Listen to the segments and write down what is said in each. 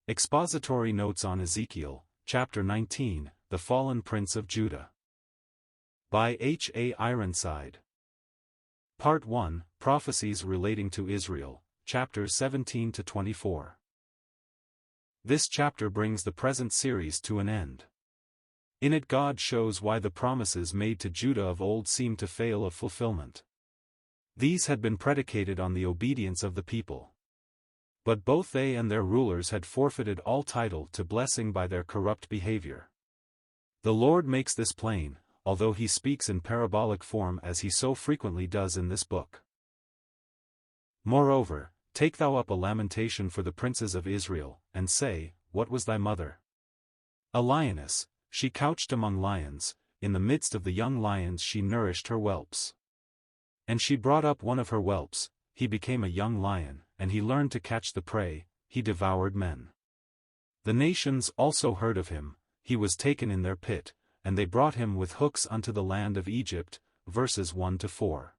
Expository Notes on Ezekiel, Chapter 19, The Fallen Prince of Judah. By H A Ironside. Part 1, Prophecies Relating to Israel, Chapters 17 to 24. This chapter brings the present series to an end. In it God shows why the promises made to Judah of old seemed to fail of fulfillment. These had been predicated on the obedience of the people. But both they and their rulers had forfeited all title to blessing by their corrupt behavior. The Lord makes this plain, although he speaks in parabolic form as he so frequently does in this book. Moreover, take thou up a lamentation for the princes of Israel, and say, What was thy mother? A lioness, she couched among lions, in the midst of the young lions she nourished her whelps. And she brought up one of her whelps, he became a young lion, and he learned to catch the prey, he devoured men. The nations also heard of him, he was taken in their pit, and they brought him with hooks unto the land of Egypt, verses 1 to 4.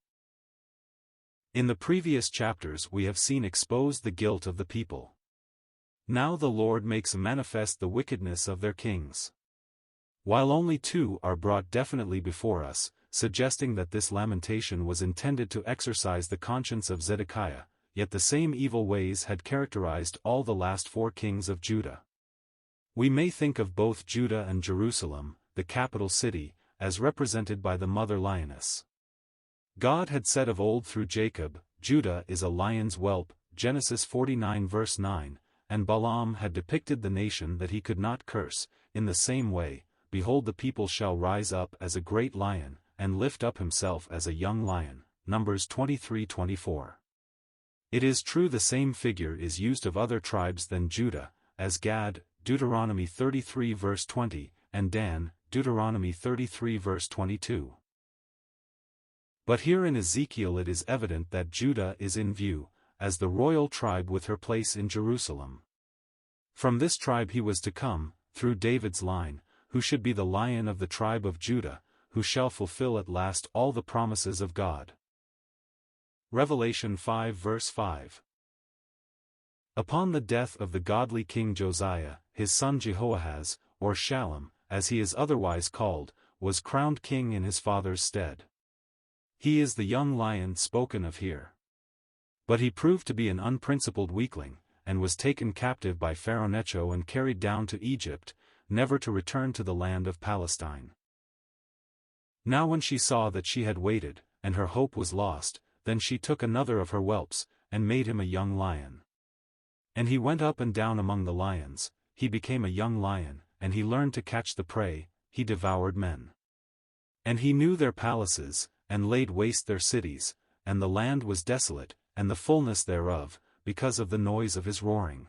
In the previous chapters we have seen exposed the guilt of the people. Now the Lord makes manifest the wickedness of their kings. While only two are brought definitely before us, suggesting that this lamentation was intended to exercise the conscience of Zedekiah, yet the same evil ways had characterized all the last four kings of Judah. We may think of both Judah and Jerusalem, the capital city, as represented by the mother lioness. God had said of old through Jacob, Judah is a lion's whelp, Genesis 49 verse 9, and Balaam had depicted the nation that he could not curse, in the same way, behold the people shall rise up as a great lion, and lift up himself as a young lion, Numbers 23:24. It is true the same figure is used of other tribes than Judah, as Gad, Deuteronomy 33 verse 20, and Dan, Deuteronomy 33 verse 22. But here in Ezekiel it is evident that Judah is in view, as the royal tribe with her place in Jerusalem. From this tribe he was to come, through David's line, who should be the lion of the tribe of Judah, who shall fulfill at last all the promises of God. Revelation 5 verse 5. Upon the death of the godly king Josiah, his son Jehoahaz, or Shallum, as he is otherwise called, was crowned king in his father's stead. He is the young lion spoken of here. But he proved to be an unprincipled weakling, and was taken captive by Pharaoh Necho and carried down to Egypt, never to return to the land of Palestine. Now when she saw that she had waited, and her hope was lost, then she took another of her whelps, and made him a young lion. And he went up and down among the lions, he became a young lion, and he learned to catch the prey, he devoured men. And he knew their palaces, and laid waste their cities, and the land was desolate, and the fullness thereof, because of the noise of his roaring.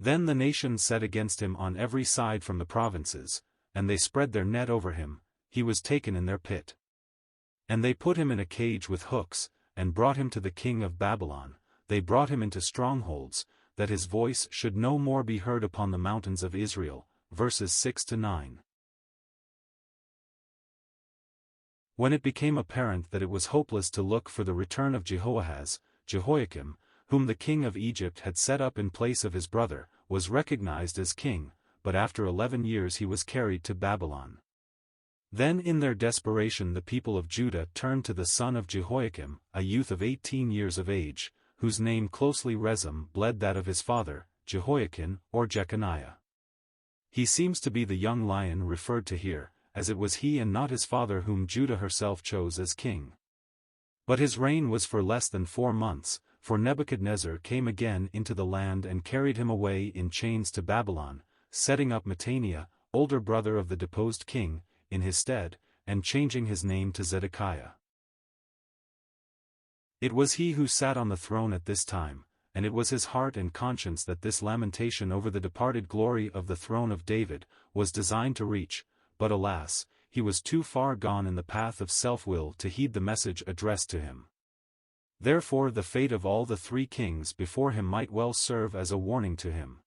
Then the nations set against him on every side from the provinces, and they spread their net over him, he was taken in their pit. And they put him in a cage with hooks, and brought him to the king of Babylon, they brought him into strongholds, that his voice should no more be heard upon the mountains of Israel, verses 6 to 9. When it became apparent that it was hopeless to look for the return of Jehoahaz, Jehoiakim, whom the king of Egypt had set up in place of his brother, was recognized as king, but after 11 years he was carried to Babylon. Then in their desperation the people of Judah turned to the son of Jehoiakim, a youth of 18 years of age, whose name closely resembled that of his father, Jehoiakim or Jeconiah. He seems to be the young lion referred to here, as it was he and not his father whom Judah herself chose as king. But his reign was for less than 4 months, for Nebuchadnezzar came again into the land and carried him away in chains to Babylon, setting up Mattaniah, older brother of the deposed king, in his stead, and changing his name to Zedekiah. It was he who sat on the throne at this time, and it was his heart and conscience that this lamentation over the departed glory of the throne of David was designed to reach, but alas, he was too far gone in the path of self-will to heed the message addressed to him. Therefore the fate of all the 3 kings before him might well serve as a warning to him.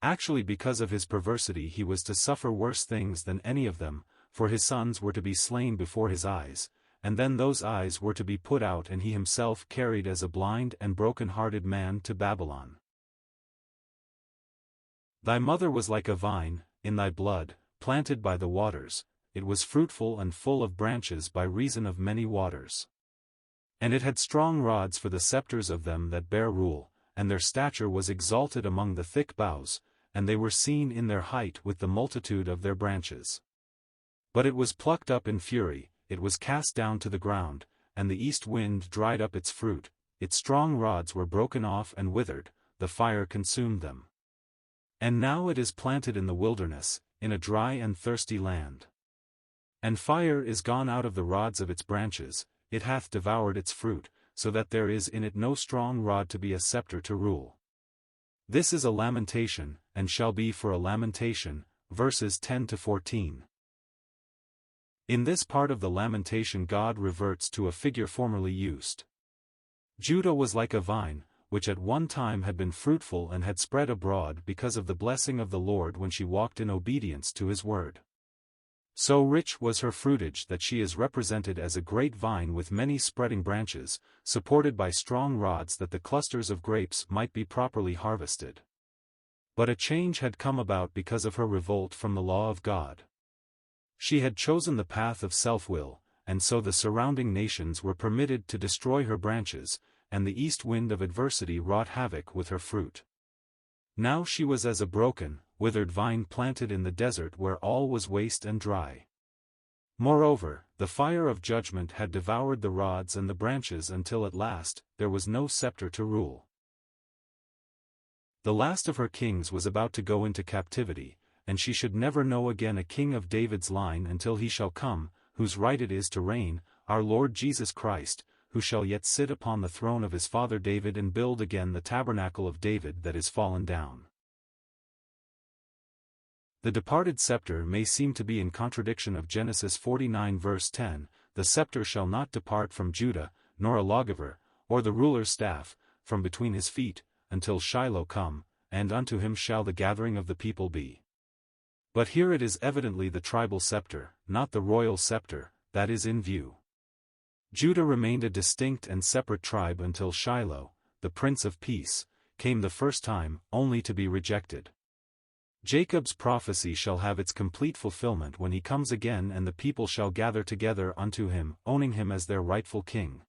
Actually because of his perversity he was to suffer worse things than any of them, for his sons were to be slain before his eyes, and then those eyes were to be put out and he himself carried as a blind and broken-hearted man to Babylon. Thy mother was like a vine, in thy blood, planted by the waters, it was fruitful and full of branches by reason of many waters. And it had strong rods for the scepters of them that bear rule, and their stature was exalted among the thick boughs, and they were seen in their height with the multitude of their branches. But it was plucked up in fury, it was cast down to the ground, and the east wind dried up its fruit, its strong rods were broken off and withered, the fire consumed them. And now it is planted in the wilderness, in a dry and thirsty land. And fire is gone out of the rods of its branches, it hath devoured its fruit, so that there is in it no strong rod to be a scepter to rule. This is a lamentation, and shall be for a lamentation, verses 10-14. In this part of the lamentation God reverts to a figure formerly used. Judah was like a vine, which at one time had been fruitful and had spread abroad because of the blessing of the Lord when she walked in obedience to his word. So rich was her fruitage that she is represented as a great vine with many spreading branches, supported by strong rods that the clusters of grapes might be properly harvested. But a change had come about because of her revolt from the law of God. She had chosen the path of self-will, and so the surrounding nations were permitted to destroy her branches, and the east wind of adversity wrought havoc with her fruit. Now she was as a broken, withered vine planted in the desert where all was waste and dry. Moreover, the fire of judgment had devoured the rods and the branches until at last there was no scepter to rule. The last of her kings was about to go into captivity, and she should never know again a king of David's line until he shall come, whose right it is to reign, our Lord Jesus Christ, who shall yet sit upon the throne of his father David and build again the tabernacle of David that is fallen down. The departed scepter may seem to be in contradiction of Genesis 49 verse 10, the scepter shall not depart from Judah, nor a lawgiver, or the ruler's staff, from between his feet, until Shiloh come, and unto him shall the gathering of the people be. But here it is evidently the tribal scepter, not the royal scepter, that is in view. Judah remained a distinct and separate tribe until Shiloh, the Prince of Peace, came the first time, only to be rejected. Jacob's prophecy shall have its complete fulfillment when he comes again and the people shall gather together unto him, owning him as their rightful king.